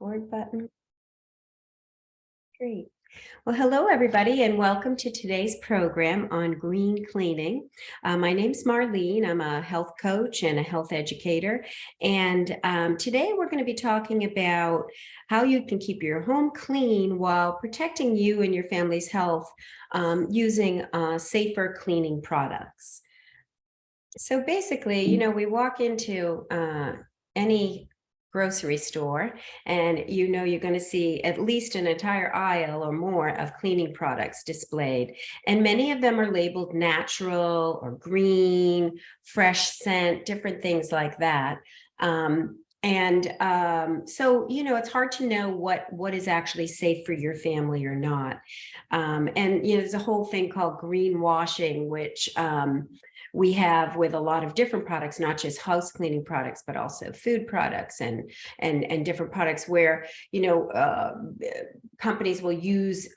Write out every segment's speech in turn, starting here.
Record button. Great. Well, hello, everybody, and welcome to today's program on green cleaning. My name's Marlene. I'm a health coach and a health educator. And today we're going to be talking about how you can keep your home clean while protecting you and your family's health using safer cleaning products. So basically, we walk into any grocery store and you're going to see at least an entire aisle or more of cleaning products displayed, and many of them are labeled natural or green, fresh scent, different things like that. So it's hard to know what is actually safe for your family or not. There's a whole thing called greenwashing, which we have with a lot of different products, not just house cleaning products, but also food products and different products where, companies will use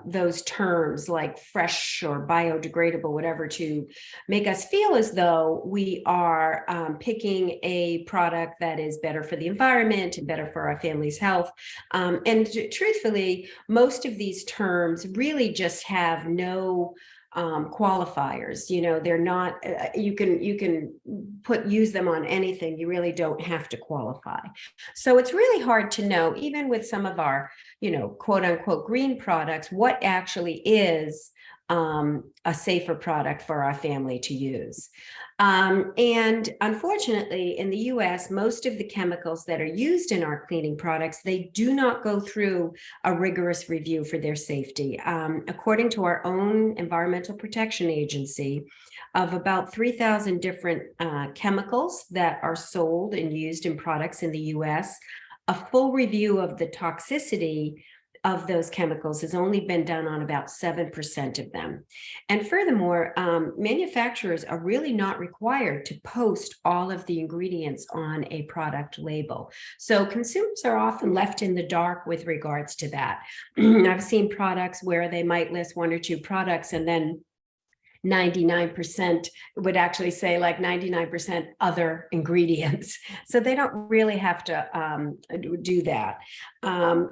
those terms like fresh or biodegradable, whatever, to make us feel as though we are picking a product that is better for the environment and better for our family's health. And truthfully, most of these terms really just have no qualifiers. They're not, you can use them on anything. You really don't have to qualify. So it's really hard to know, even with some of our, quote unquote green products, what actually is a safer product for our family to use. And unfortunately, in the US, most of the chemicals that are used in our cleaning products, they do not go through a rigorous review for their safety. According to our own Environmental Protection Agency, of about 3,000 different chemicals that are sold and used in products in the US, a full review of the toxicity of those chemicals has only been done on about 7% of them. And furthermore, manufacturers are really not required to post all of the ingredients on a product label. So consumers are often left in the dark with regards to that. I've seen products where they might list one or two products and then 99% would actually say like 99% other ingredients. So they don't really have to do that.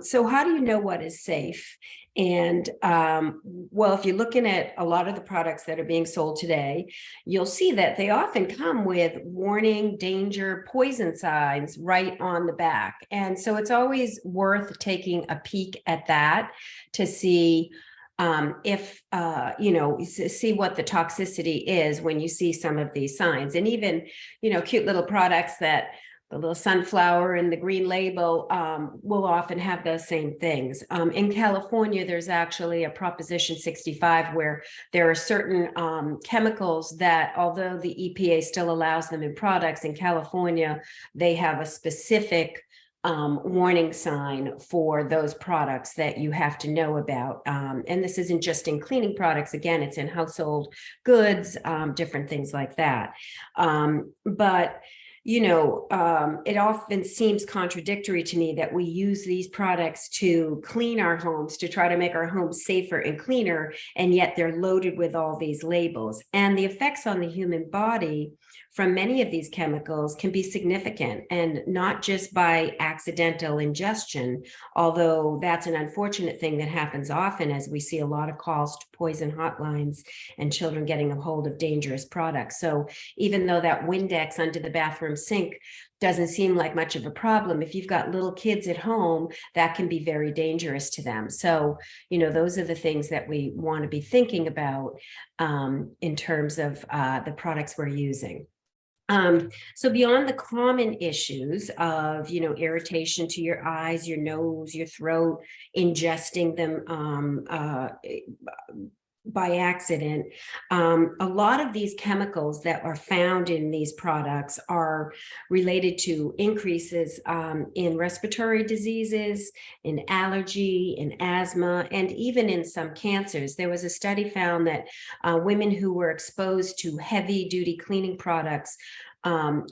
So how do you know what is safe? And well, if you're looking at a lot of the products that are being sold today, you'll see that they often come with warning, danger, poison signs right on the back. And so it's always worth taking a peek at that to see see what the toxicity is when you see some of these signs. And even, cute little products that the little sunflower and the green label will often have those same things. In California, there's actually a Proposition 65 where there are certain chemicals that, although the EPA still allows them in products, in California, they have a specific warning sign for those products that you have to know about. And this isn't just in cleaning products. Again, it's in household goods, different things like that. It often seems contradictory to me that we use these products to clean our homes, to try to make our homes safer and cleaner, and yet they're loaded with all these labels. And the effects on the human body from many of these chemicals can be significant, and not just by accidental ingestion, although that's an unfortunate thing that happens often, as we see a lot of calls to poison hotlines and children getting a hold of dangerous products. So even though that Windex under the bathroom sink doesn't seem like much of a problem, if you've got little kids at home, that can be very dangerous to them. So, those are the things that we want to be thinking about in terms of the products we're using. So beyond the common issues of, irritation to your eyes, your nose, your throat, ingesting them by accident, a lot of these chemicals that are found in these products are related to increases in respiratory diseases, in allergy, in asthma, and even in some cancers. There was a study found that women who were exposed to heavy duty cleaning products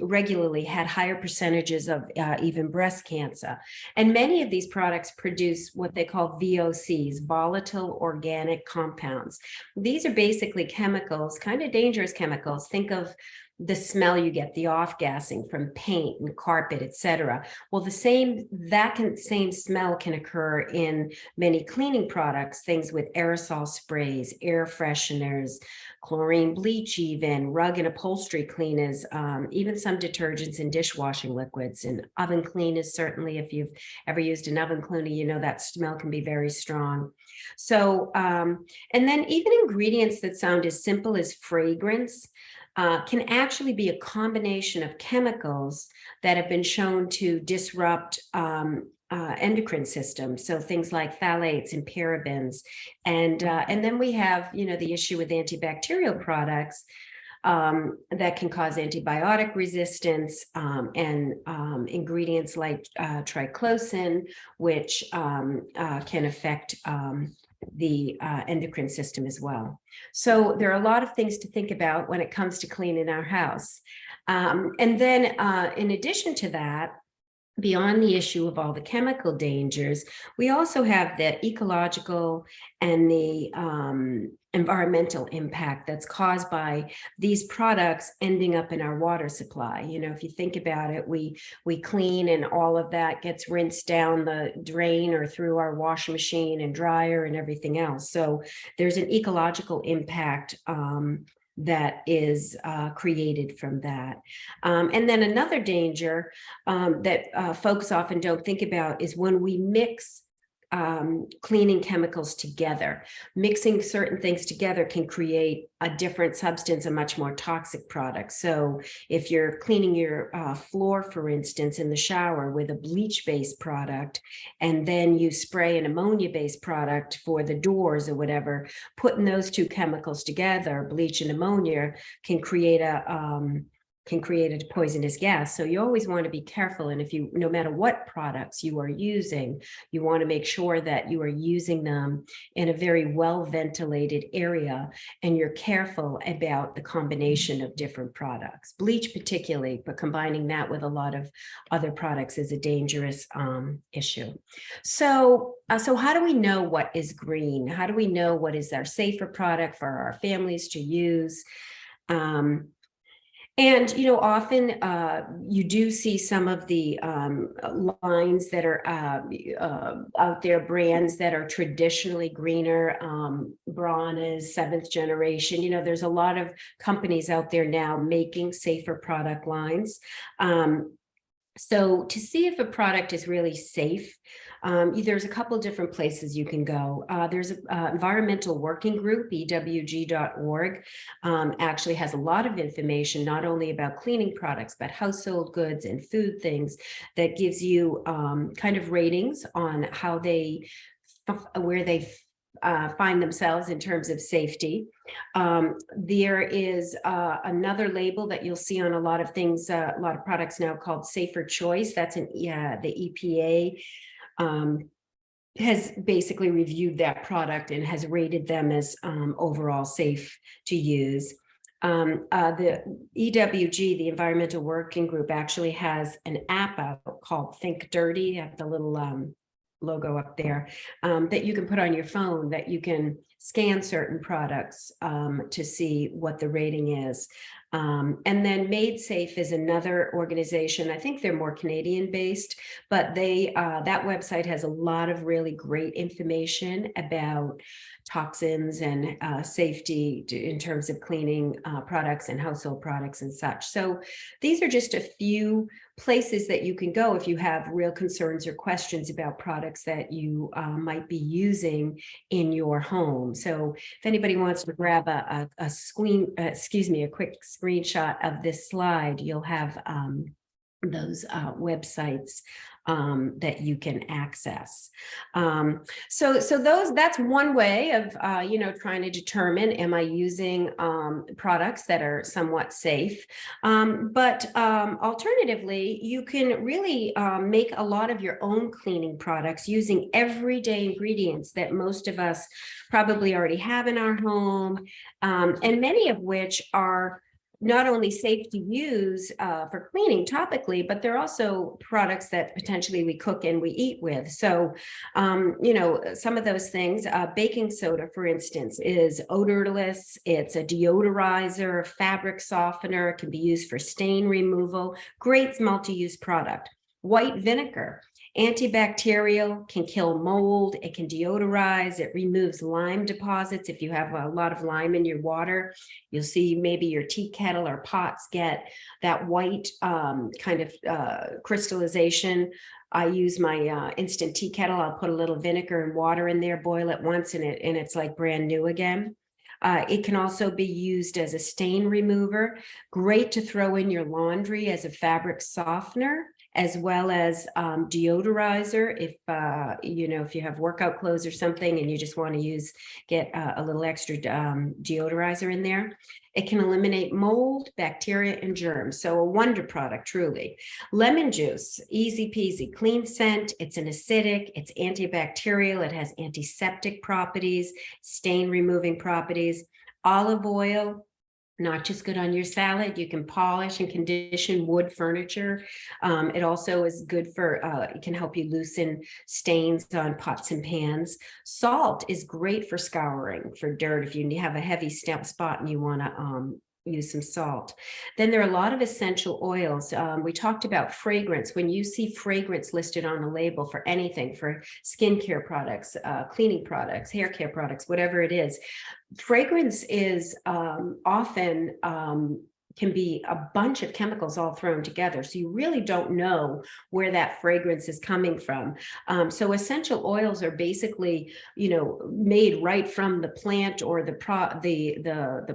regularly had higher percentages of even breast cancer. And many of these products produce what they call VOCs, volatile organic compounds. These are basically chemicals, kind of dangerous chemicals. Think of the smell you get, the off-gassing from paint and carpet, etc. Well, same smell can occur in many cleaning products, things with aerosol sprays, air fresheners, chlorine bleach, even rug and upholstery cleaners, even some detergents and dishwashing liquids. And oven cleaners, certainly, if you've ever used an oven cleaner, you know that smell can be very strong. So, and then even ingredients that sound as simple as fragrance can actually be a combination of chemicals that have been shown to disrupt endocrine system. So things like phthalates and parabens. And then we have, the issue with antibacterial products that can cause antibiotic resistance, and ingredients like triclosan, which can affect the endocrine system as well. So there are a lot of things to think about when it comes to cleaning our house. And then in addition to that, beyond the issue of all the chemical dangers, we also have the ecological and the environmental impact that's caused by these products ending up in our water supply. If you think about it, we clean and all of that gets rinsed down the drain or through our washing machine and dryer and everything else. So there's an ecological impact that is created from that. And then another danger that folks often don't think about is when we mix cleaning chemicals together. Mixing certain things together can create a different substance, a much more toxic product. So if you're cleaning your floor, for instance, in the shower with a bleach-based product, and then you spray an ammonia-based product for the doors or whatever, putting those two chemicals together, bleach and ammonia, can create a poisonous gas. So you always want to be careful. And no matter what products you are using, you want to make sure that you are using them in a very well ventilated area, and you're careful about the combination of different products. Bleach particularly, but combining that with a lot of other products is a dangerous issue. So how do we know what is green? How do we know what is our safer product for our families to use? And, often you do see some of the lines that are out there, brands that are traditionally greener. Braun is 7th generation. There's a lot of companies out there now making safer product lines. So to see if a product is really safe, there's a couple different places you can go. There's an environmental working group, ewg.org, actually has a lot of information, not only about cleaning products, but household goods and food things, that gives you kind of ratings on how where they find themselves in terms of safety. There is another label that you'll see on a lot of things, a lot of products now, called Safer Choice. That's the EPA has basically reviewed that product and has rated them as overall safe to use. The EWG, the Environmental Working Group, actually has an app out called Think Dirty. Have the little logo up there that you can put on your phone, that you can scan certain products to see what the rating is. And then Made Safe is another organization. I think they're more Canadian based, but that website has a lot of really great information about toxins and safety in terms of cleaning products and household products and such. So these are just a few places that you can go if you have real concerns or questions about products that you might be using in your home. So if anybody wants to grab a quick screenshot of this slide, you'll have those websites that you can access. So that's one way of trying to determine, am I using products that are somewhat safe? But alternatively, you can really make a lot of your own cleaning products using everyday ingredients that most of us probably already have in our home, and many of which are not only safe to use for cleaning topically, but they're also products that potentially we cook and we eat with. So, you know, some of those things, baking soda, for instance, is odorless. It's a deodorizer, fabric softener, it can be used for stain removal. Great multi-use product. White vinegar, antibacterial, can kill mold, it can deodorize, it removes lime deposits. If you have a lot of lime in your water, you'll see maybe your tea kettle or pots get that white kind of crystallization. I use my instant tea kettle. I'll put a little vinegar and water in there, boil it once, and it's like brand new again. It can also be used as a stain remover. Great to throw in your laundry as a fabric softener, as well as deodorizer. If you know, if you have workout clothes or something and you just want to get a little extra deodorizer in there. It can eliminate mold, bacteria, and germs. So a wonder product, truly. Lemon juice, easy peasy, clean scent. It's an acidic, it's antibacterial, it has antiseptic properties, stain removing properties. Olive oil, not just good on your salad. You can polish and condition wood furniture. It also is good for, it can help you loosen stains on pots and pans. Salt is great for scouring for dirt. If you have a heavy spot and you want to use some salt. Then there are a lot of essential oils. We talked about fragrance. When you see fragrance listed on a label for anything, for skincare products, cleaning products, hair care products, whatever it is, fragrance is often can be a bunch of chemicals all thrown together. So you really don't know where that fragrance is coming from. So essential oils are basically, you know, made right from the plant or the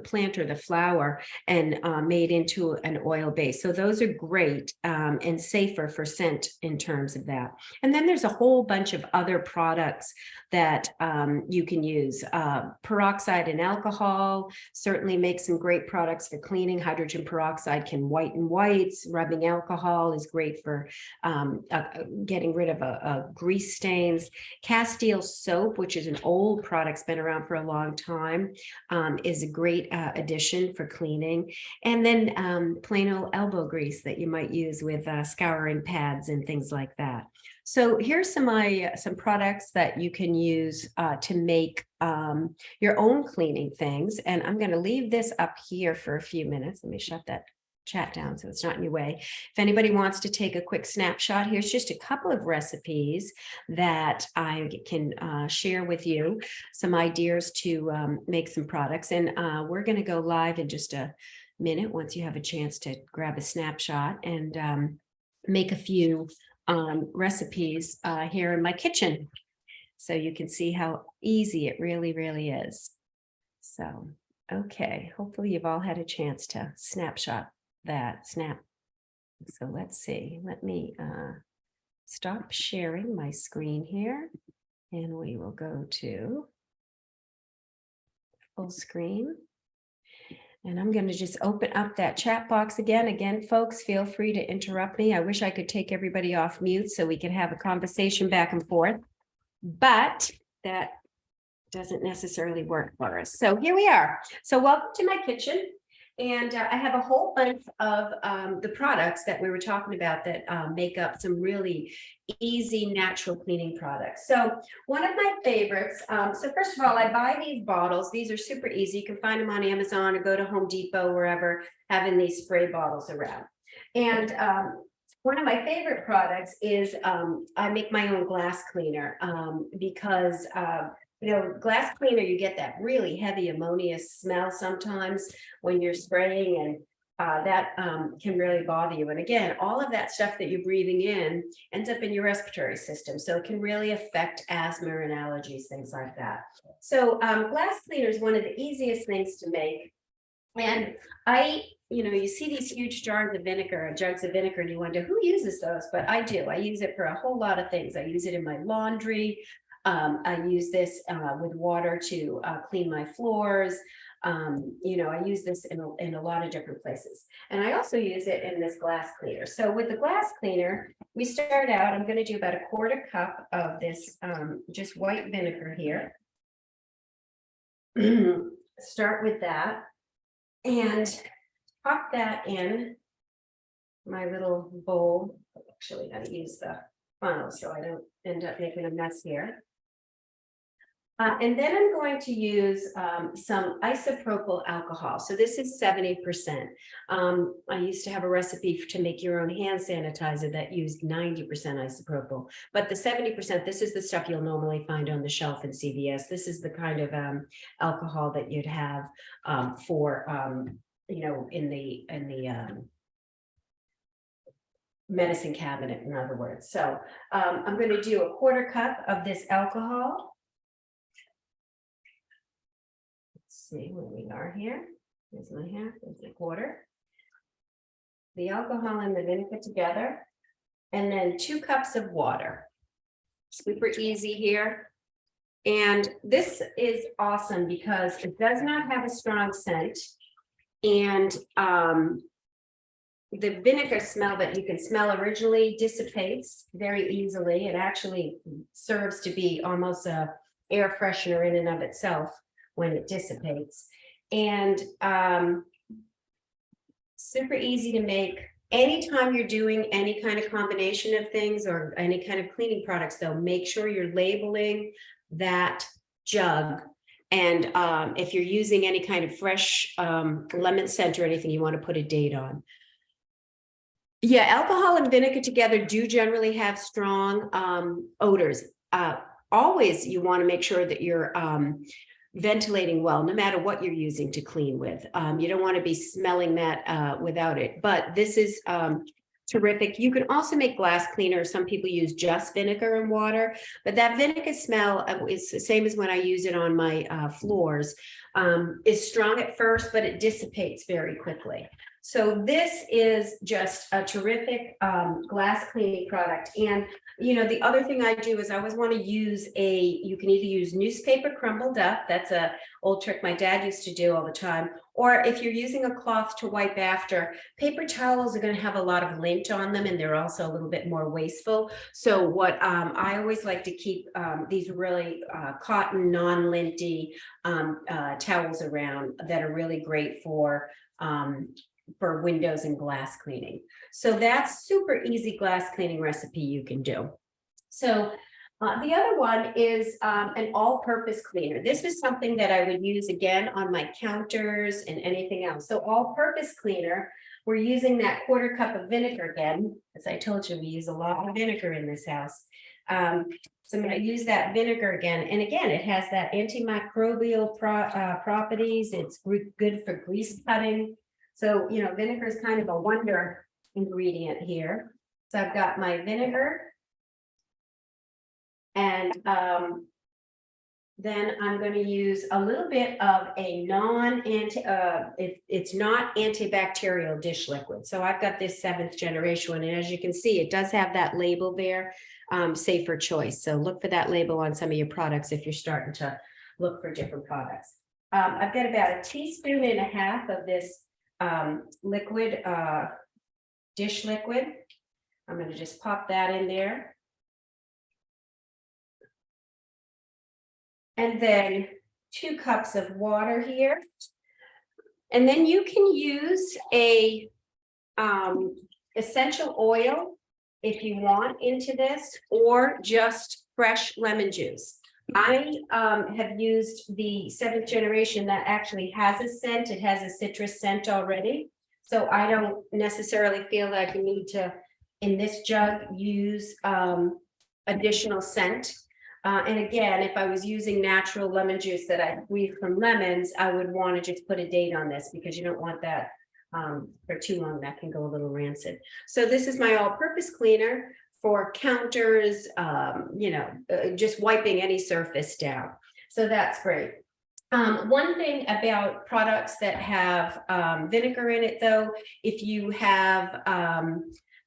plant or the flower, and made into an oil base. So those are great and safer for scent in terms of that. And then there's a whole bunch of other products that you can use. Peroxide and alcohol certainly make some great products for cleaning. Hydrogen peroxide can whiten whites. Rubbing alcohol is great for getting rid of grease stains. Castile soap, which is an old product, it's been around for a long time, is a great addition for cleaning. And then plain old elbow grease that you might use with scouring pads and things like that. So here's some products that you can use to make your own cleaning things. And I'm going to leave this up here for a few minutes. Let me shut that chat down so it's not in your way. If anybody wants to take a quick snapshot, here's just a couple of recipes that I can share with you, some ideas to make some products. And we're going to go live in just a minute once you have a chance to grab a snapshot and make a few recipes here in my kitchen. So you can see how easy it really, really is. So, okay, hopefully you've all had a chance to snapshot that. So let's see, let me stop sharing my screen here, and we will go to full screen. And I'm going to just open up that chat box again. Again, folks, feel free to interrupt me. I wish I could take everybody off mute so we could have a conversation back and forth, but that doesn't necessarily work for us. So here we are. So welcome to my kitchen. And I have a whole bunch of the products that we were talking about that make up some really easy natural cleaning products. So one of my favorites, so first of all, I buy these bottles. These are super easy. You can find them on Amazon or go to Home Depot, wherever, having these spray bottles around. And one of my favorite products is I make my own glass cleaner because you know, glass cleaner, you get that really heavy ammonia smell sometimes when you're spraying, and that can really bother you. And again, all of that stuff that you're breathing in ends up in your respiratory system. So it can really affect asthma and allergies, things like that. So glass cleaner is one of the easiest things to make. And you know, you see these huge jars of vinegar, jugs of vinegar, and you wonder who uses those, but I do. I use it for a whole lot of things. I use it in my laundry. I use this with water to clean my floors. You know, I use this in a lot of different places. And I also use it in this glass cleaner. So with the glass cleaner, we start out, I'm going to do about a 1/4 cup of this just white vinegar here. Start with that. And pop that in my little bowl. Actually, I'm gonna use the funnel so I don't end up making a mess here. And then I'm going to use some isopropyl alcohol. So this is 70%. I used to have a recipe to make your own hand sanitizer that used 90% isopropyl, but the 70%, this is the stuff you'll normally find on the shelf in CVS. This is the kind of alcohol that you'd have for, you know, in the medicine cabinet, in other words. So I'm going to do a 1/4 cup of this alcohol. See where we are here. There's my half, there's a 1/4. The alcohol and the vinegar together, and then 2 cups of water. Super easy here. And this is awesome because it does not have a strong scent. And the vinegar smell that you can smell originally dissipates very easily. It actually serves to be almost a air freshener in and of itself when it dissipates. And super easy to make. Anytime you're doing any kind of combination of things or any kind of cleaning products, though, make sure you're labeling that jug. And if you're using any kind of fresh lemon scent or anything, you want to put a date on. Yeah, alcohol and vinegar together do generally have strong odors. Always you want to make sure that you're ventilating well, no matter what you're using to clean with. You don't want to be smelling that without it, but this is terrific. You can also make glass cleaner. Some people use just vinegar and water, but that vinegar smell is the same as when I use it on my floors. Is strong at first, but it dissipates very quickly. So this is just a terrific glass cleaning product. And, you know, the other thing I do is I always want to use you can either use newspaper crumbled up. That's a old trick my dad used to do all the time. Or if you're using a cloth to wipe after, paper towels are going to have a lot of lint on them, and they're also a little bit more wasteful. So what I always like to keep these really cotton, non-linty towels around that are really great for windows and glass cleaning. So that's super easy glass cleaning recipe you can do. So the other one is an all-purpose cleaner. This is something that I would use again on my counters and anything else. So all-purpose cleaner, we're using that 1/4 cup of vinegar again. As I told you, we use a lot of vinegar in this house. So I'm going to use that vinegar again. And again, it has that antimicrobial properties. It's good for grease cutting. So, you know, vinegar is kind of a wonder ingredient here. So I've got my vinegar. And then I'm going to use a little bit of a it's not antibacterial dish liquid. So I've got this 7th generation one. And as you can see, it does have that label there, safer choice. So look for that label on some of your products if you're starting to look for different products. I've got about 1.5 teaspoons of this liquid, dish liquid. I'm going to just pop that in there. And then 2 cups of water here. And then you can use a essential oil if you want into this, or just fresh lemon juice. I have used the 7th generation that actually has a scent. It has a citrus scent already. So I don't necessarily feel like you need to, in this jug, use additional scent. And again, if I was using natural lemon juice that I squeezed from lemons, I would want to just put a date on this because you don't want that for too long. That can go a little rancid. So this is my all-purpose cleaner for counters, you know, just wiping any surface down. So that's great. One thing about products that have vinegar in it, though, if you have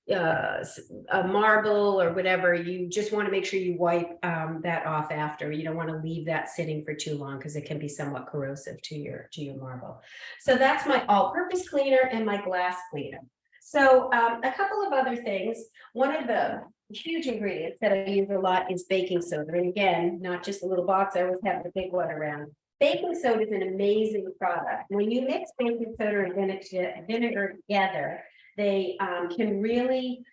a marble or whatever, you just want to make sure you wipe that off after. You don't want to leave that sitting for too long because it can be somewhat corrosive to your marble. So that's my all-purpose cleaner and my glass cleaner. So a couple of other things. One of the huge ingredients that I use a lot is baking soda. And again, not just a little box, I always have the big one around. baking soda is an amazing product. When you mix baking soda and vinegar together, they can really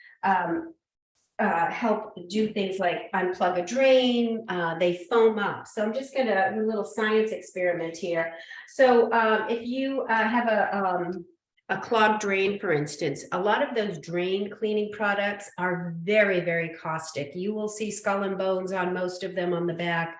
help do things like unplug a drain. They foam up. So I'm just gonna do a little science experiment here. So if you have a clogged drain, for instance, a lot of those drain cleaning products are very, very caustic. You will see skull and bones on most of them on the back.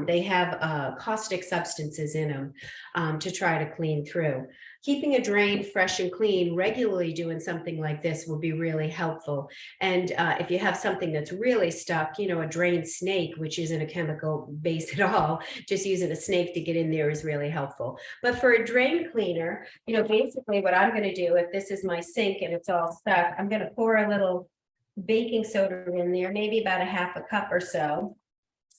They have caustic substances in them to try to clean through. Keeping a drain fresh and clean, regularly doing something like this will be really helpful. And if you have something that's really stuck, you know, a drain snake, which isn't a chemical base at all, just using a snake to get in there is really helpful. But for a drain cleaner, you know, basically what I'm going to do, if this is my sink and it's all stuck, I'm going to pour a little baking soda in there, maybe about a half a cup or so,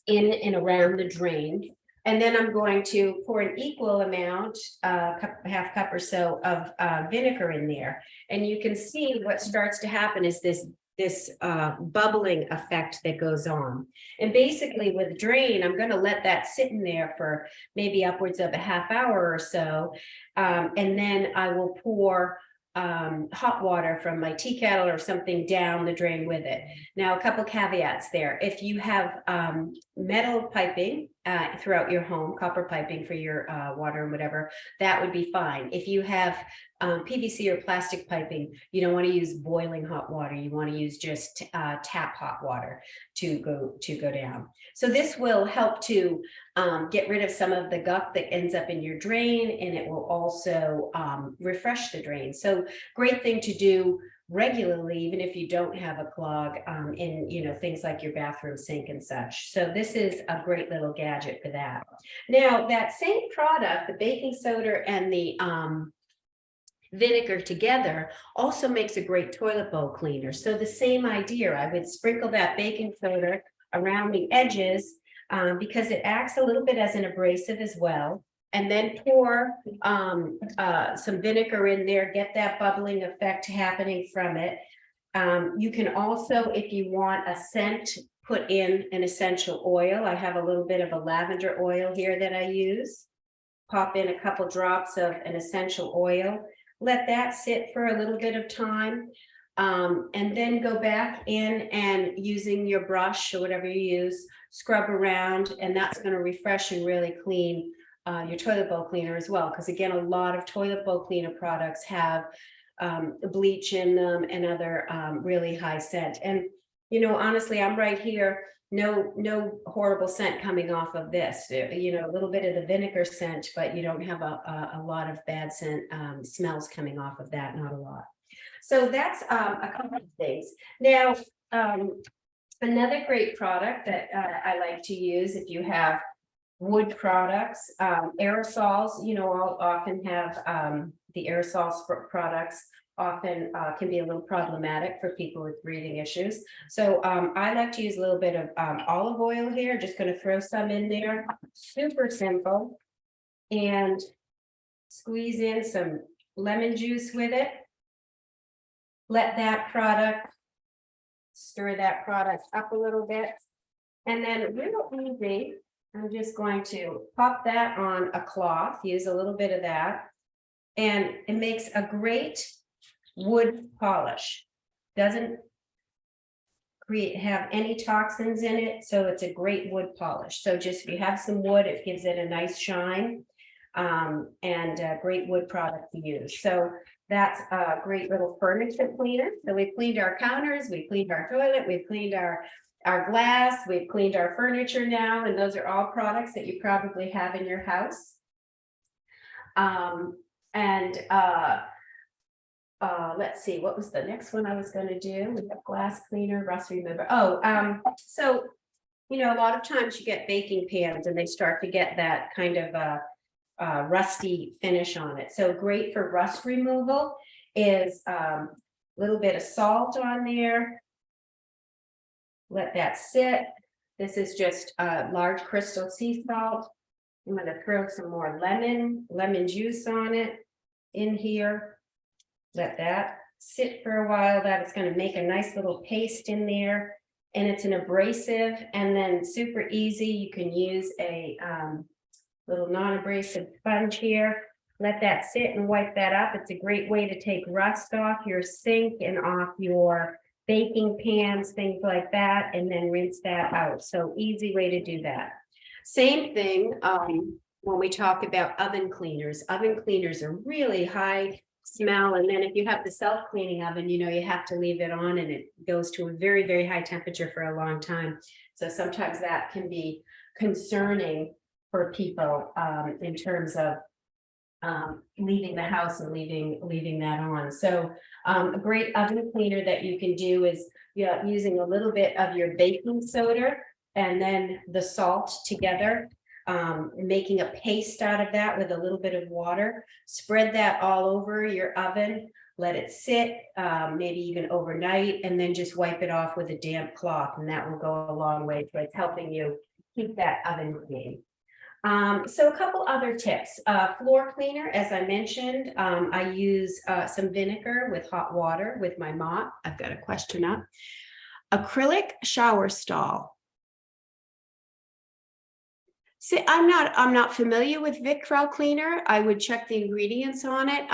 in and around the drain. And then I'm going to pour an equal amount, half cup or so of vinegar in there. And you can see what starts to happen is this bubbling effect that goes on. And basically with drain, I'm going to let that sit in there for maybe upwards of a half hour or so. And then I will pour hot water from my tea kettle or something down the drain with it. Now, a couple caveats there. If you have metal piping throughout your home, copper piping for your water and whatever, that would be fine. If you have PVC or plastic piping, you don't want to use boiling hot water. You want to use just tap hot water to go down. So this will help to get rid of some of the gunk that ends up in your drain, and it will also refresh the drain. So great thing to do regularly, even if you don't have a clog in, you know, things like your bathroom sink and such. So this is a great little gadget for that. Now, that same product, the baking soda and the vinegar together, also makes a great toilet bowl cleaner. So the same idea, I would sprinkle that baking soda around the edges because it acts a little bit as an abrasive as well. And then pour some vinegar in there, get that bubbling effect happening from it. You can also, if you want a scent, put in an essential oil. I have a little bit of a lavender oil here that I use. Pop in a couple drops of an essential oil. Let that sit for a little bit of time. And then go back in and using your brush or whatever you use, scrub around, and that's going to refresh and really clean your toilet bowl cleaner as well. Because again, a lot of toilet bowl cleaner products have bleach in them and other really high scent. And, you know, honestly, I'm right here. No horrible scent coming off of this, you know, a little bit of the vinegar scent, but you don't have a lot of bad scent smells coming off of that, not a lot. So that's a couple of things. Now, another great product that I like to use if you have wood products, aerosols, you know, I'll often have the aerosols products often can be a little problematic for people with breathing issues. So I like to use a little bit of olive oil here, just going to throw some in there, super simple, and squeeze in some lemon juice with it. Let that product, stir that product up a little bit. And then real easy, I'm just going to pop that on a cloth, use a little bit of that. And it makes a great wood polish. Doesn't have any toxins in it, so it's a great wood polish. So just if you have some wood, it gives it a nice shine and a great wood product to use. So that's a great little furniture cleaner. So we've cleaned our counters, we've cleaned our toilet, we've cleaned our glass, we've cleaned our furniture now, and those are all products that you probably have in your house. Let's see, what was the next one I was going to do? We have glass cleaner, rust remover. So, you know, a lot of times you get baking pans and they start to get that kind of rusty finish on it. So great for rust removal is a little bit of salt on there. Let that sit. This is just large crystal sea salt. I'm going to throw some more lemon juice on it in here. Let that sit for a while. That is going to make a nice little paste in there. And it's an abrasive, and then super easy. You can use a Little non-abrasive sponge here. Let that sit and wipe that up. It's a great way to take rust off your sink and off your baking pans, things like that, and then rinse that out. So easy way to do that. Same thing when we talk about oven cleaners. Oven cleaners are really high smell, and then if you have the self-cleaning oven, you know, you have to leave it on and it goes to a very, very high temperature for a long time. So sometimes that can be concerning for people in terms of leaving the house and leaving that on. So a great oven cleaner that you can do is using a little bit of your baking soda and then the salt together, making a paste out of that with a little bit of water. Spread that all over your oven, let it sit, maybe even overnight, and then just wipe it off with a damp cloth, and that will go a long way towards helping you keep that oven clean. So a couple other tips. Floor cleaner, as I mentioned, I use some vinegar with hot water with my mop. I've got a question up. Acrylic shower stall. See, I'm not familiar with Vicryl cleaner. I would check the ingredients on it.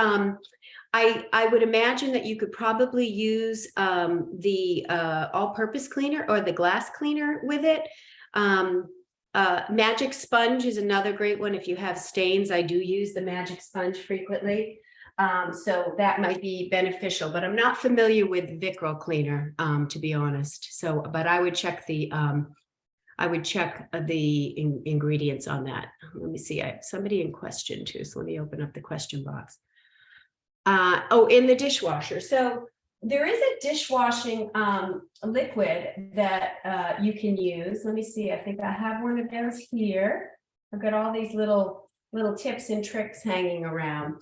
I would imagine that you could probably use the all-purpose cleaner or the glass cleaner with it. Magic sponge is another great one. If you have stains, I do use the magic sponge frequently. So that might be beneficial, but I'm not familiar with Vicryl cleaner, to be honest. So, but I would check the ingredients on that. Let me see. I have somebody in question too. So let me open up the question box. In the dishwasher. So there is a dishwashing liquid that you can use. Let me see. I think I have one of those here. I've got all these little tips and tricks hanging around.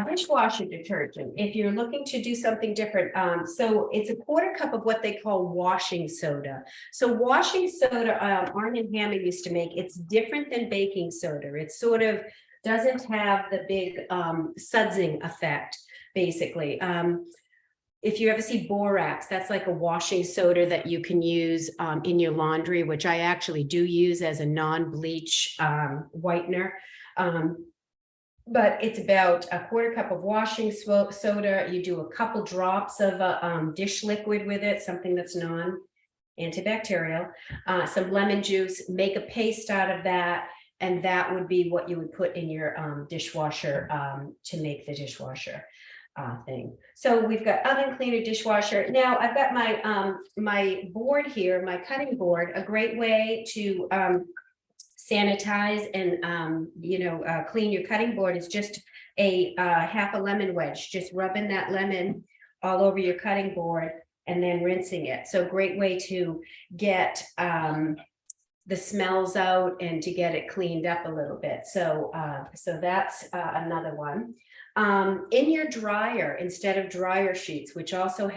Dishwasher detergent, if you're looking to do something different. So it's a 1/4 cup of what they call washing soda. So washing soda, Arm & Hammer used to make, it's different than baking soda. It sort of doesn't have the big sudsing effect, basically. If you ever see borax, that's like a washing soda that you can use in your laundry, which I actually do use as a non-bleach whitener. But it's about a 1/4 cup of washing soda. You do a couple drops of dish liquid with it, something that's non-antibacterial, some lemon juice, make a paste out of that. And that would be what you would put in your dishwasher to make the dishwasher thing. So we've got oven cleaner, dishwasher. Now I've got my my board here, my cutting board. A great way to sanitize and clean your cutting board is just a half a lemon wedge. Just rubbing that lemon all over your cutting board and then rinsing it. So great way to get the smells out and to get it cleaned up a little bit. So so that's another one. In your dryer, instead of dryer sheets, which also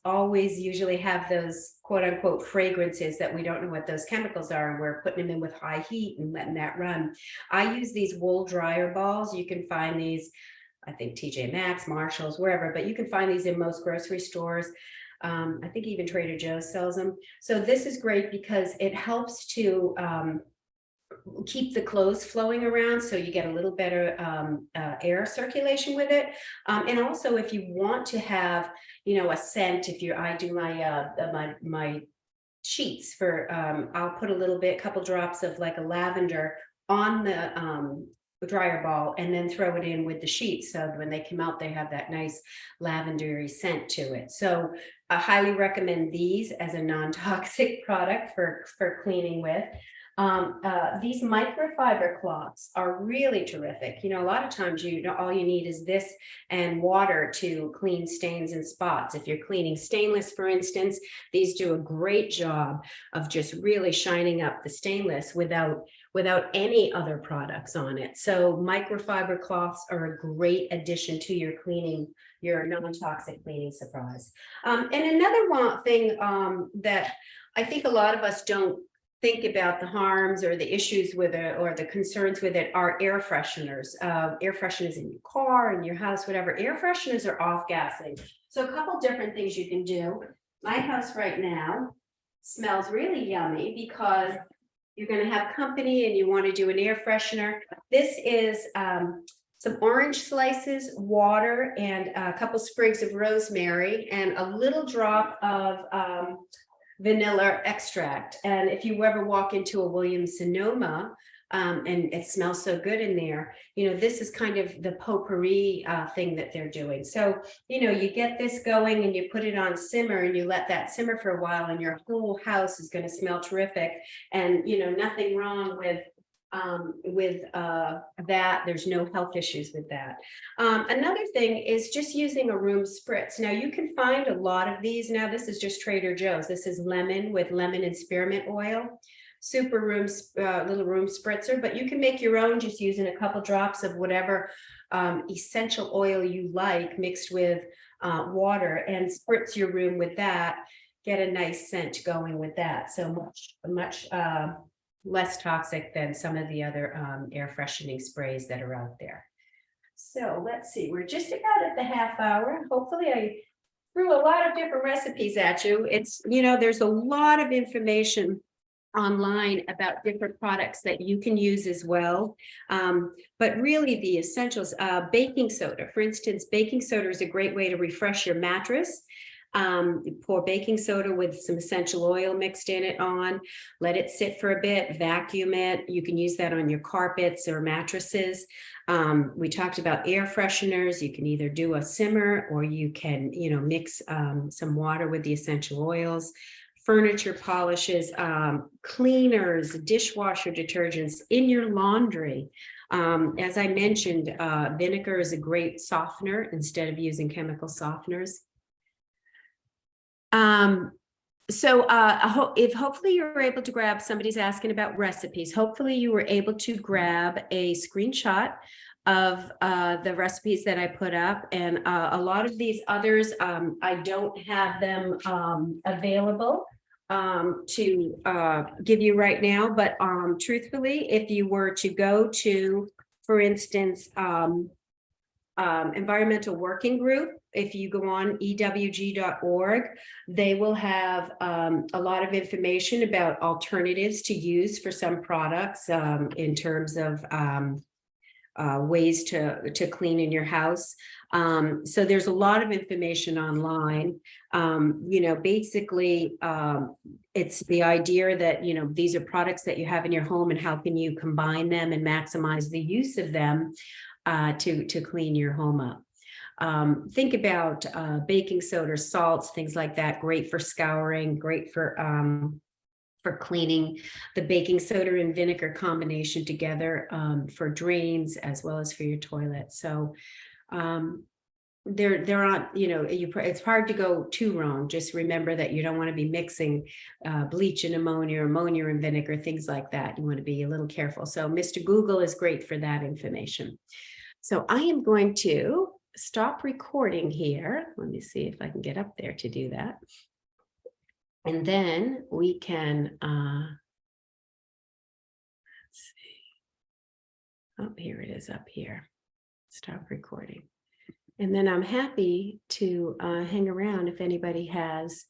always usually have those quote unquote fragrances that we don't know what those chemicals are, and we're putting them in with high heat and letting that run. I use these wool dryer balls. You can find these, I think TJ Maxx, Marshalls, wherever, but you can find these in most grocery stores. I think even Trader Joe's sells them. So this is great because it helps to keep the clothes flowing around, so you get a little better air circulation with it. And also, if you want to have, a scent, I do my sheets for, I'll put a couple drops of like a lavender on the dryer ball and then throw it in with the sheets. So when they come out, they have that nice lavendery scent to it. So I highly recommend these as a non-toxic product for cleaning with. These microfiber cloths are really terrific. A lot of times all you need is this and water to clean stains and spots. If you're cleaning stainless, for instance, these do a great job of just really shining up the stainless without any other products on it. So microfiber cloths are a great addition to your cleaning, your non-toxic cleaning supplies. And another thing that I think a lot of us don't think about the harms or the issues with it or the concerns with it are air fresheners. Air fresheners in your car, in your house, whatever. Air fresheners are off-gassing. So a couple different things you can do. My house right now smells really yummy because you're going to have company and you want to do an air freshener. This is some orange slices, water, and a couple sprigs of rosemary, and a little drop of vanilla extract. And if you ever walk into a Williams Sonoma, and it smells so good in there, you know, this is kind of the potpourri thing that they're doing. So, you know, you get this going and you put it on simmer and you let that simmer for a while, and your whole house is going to smell terrific. And, you know, nothing wrong with that. There's no health issues with that. Another thing is just using a room spritz. Now you can find a lot of these now. This is just Trader Joe's. This is lemon with lemon and spearmint oil, super room little room spritzer, but you can make your own just using a couple drops of whatever essential oil you like mixed with water, and spritz your room with that. Get a nice scent going with that. So much less toxic than some of the other air freshening sprays that are out there. So let's see, we're just about at the half hour. Hopefully I threw a lot of different recipes at you. It's, you know, there's a lot of information online about different products that you can use as well. But really the essentials, baking soda, for instance, baking soda is a great way to refresh your mattress. Pour baking soda with some essential oil mixed in it on, let it sit for a bit, vacuum it. You can use that on your carpets or mattresses. We talked about air fresheners. You can either do a simmer or you can, you know, mix some water with the essential oils. Furniture polishes, cleaners, dishwasher detergents, in your laundry. As I mentioned, vinegar is a great softener instead of using chemical softeners. If hopefully you were able to grab, somebody's asking about recipes. Hopefully you were able to grab a screenshot of the recipes that I put up, and a lot of these others, I don't have them available to give you right now, but truthfully, if you were to go to, for instance, Environmental Working Group, if you go on ewg.org, they will have a lot of information about alternatives to use for some products in terms of ways to clean in your house. So there's a lot of information online. You know, basically, it's the idea that, you know, these are products that you have in your home, and how can you combine them and maximize the use of them to clean your home up. Think about baking soda, salts, things like that. Great for scouring, great for cleaning. The baking soda and vinegar combination together for drains as well as for your toilet. So they're not, you know, it's hard to go too wrong. Just remember that you don't want to be mixing bleach and ammonia, or ammonia and vinegar, things like that. You want to be a little careful. So Mr. Google is great for that information. So I am going to stop recording here. Let me see if I can get up there to do that. And then we can, let's see. Oh, here it is up here. Stop recording. And then I'm happy to hang around if anybody has